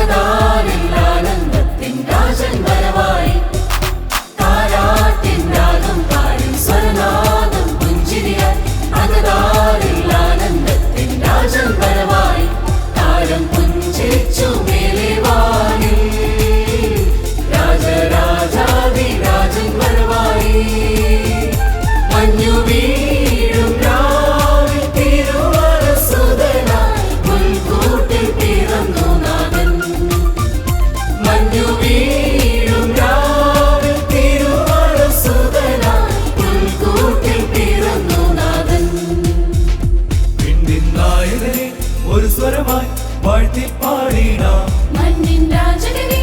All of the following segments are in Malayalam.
അകതാരിൽ ആനന്ദത്തിൻ രാജൻ വരവായി. താരാട്ടിൻ രാഗം പാടും സ്വരനാദം പുഞ്ചിരിയായി. അകതാരിൽ ആനന്ദത്തിൻ രാജൻ വരവായി. താരം പുഞ്ചിരിച്ചു മേലെ വാനിൽ. രാജരാജാധിരാജൻ വരവായി. മഞ്ഞു വീഴും രാവിൽ തിരുവരസുതനായി മുൻകൂട്ടിൽ പിറന്നു നാഥൻ. മഞ്ഞു വീഴും രാവിൽ തിരുവരസുതനായി മുൻകൂട്ടിൽ പിറന്നു നാഥൻ. വിണ്ണിൻ നായകനെ ഒരു സ്വരമായി വാഴ്ത്തി പാടിടാം. മണ്ണിൻ രാജകനെ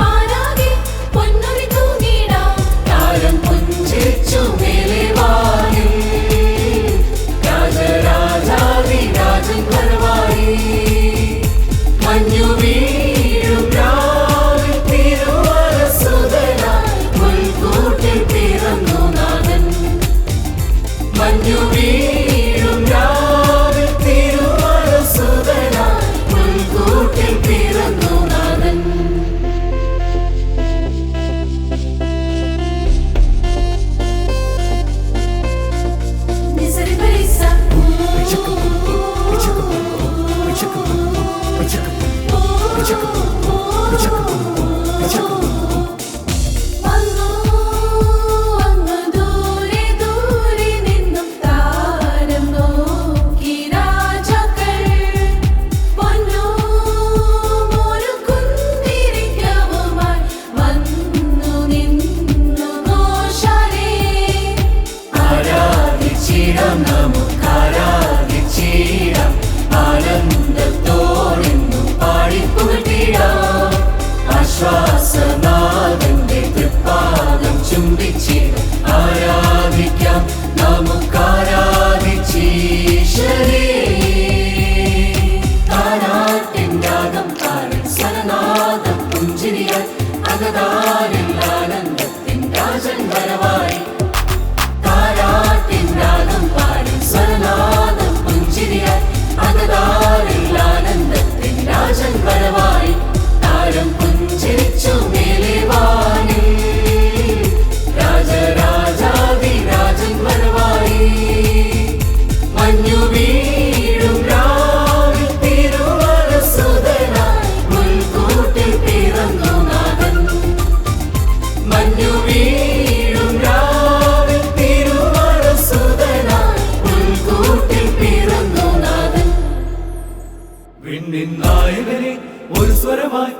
ആരാകെ പൊന്നൊഴി തൂങ്ങിടാം. താരം പുഞ്ചിരിച്ചു മേലെ വാനിൽ. രാജരാജാധിരാജൻ വരവായി. മഞ്ഞു വീഴും രാവിൽ തിരുവരസുതനായി മുൻകൂട്ടിൽ പിറന്നു നാഥൻ. മഞ്ഞു വീഴും രാവിൽ തിരുവരസുതനായി മുൻകൂട്ടിൽ പിറന്നു നാഥൻ. ആനന്ദത്തോടെന്നും പാടിപ്പുകട്ടിടാം. ആശ്വാസനാഥന്റെ തൃപ്പാദം ചുംബിച്ചിടാം. ആരാധിക്കാം നമുക്കാരാധിച്ചീശ്വരേ. താരാട്ടിൻ രാഗം പാടും സ്വരനാദം പുഞ്ചിരിയായി. അകതാരിൽ ആനന്ദത്തിൻ രാജൻ വരവായി. താരാട്ടിൻ രാഗം പാടും സ്വരനാദം പുഞ്ചിരിയായി. അകതാരിൽ ആനന്ദത്തിൻ രാജൻ വരവായി. താരം പുഞ്ചിരിച്ചു മേലെ വാനിൽ. രാജരാജാധിരാജൻ വരവായി. മഞ്ഞു വീഴും രാവിൽ തിരുവരസുതനായി മുൻകൂട്ടിൽ പിറന്നു നാഥൻ. മഞ്ഞു വീഴും രാവിൽ തിരുവരസുതനായി മുൻകൂട്ടിൽ പിറന്നു നാഥൻ. വിണ്ണിൻ നായകനെ ഒരു സ്വരമായി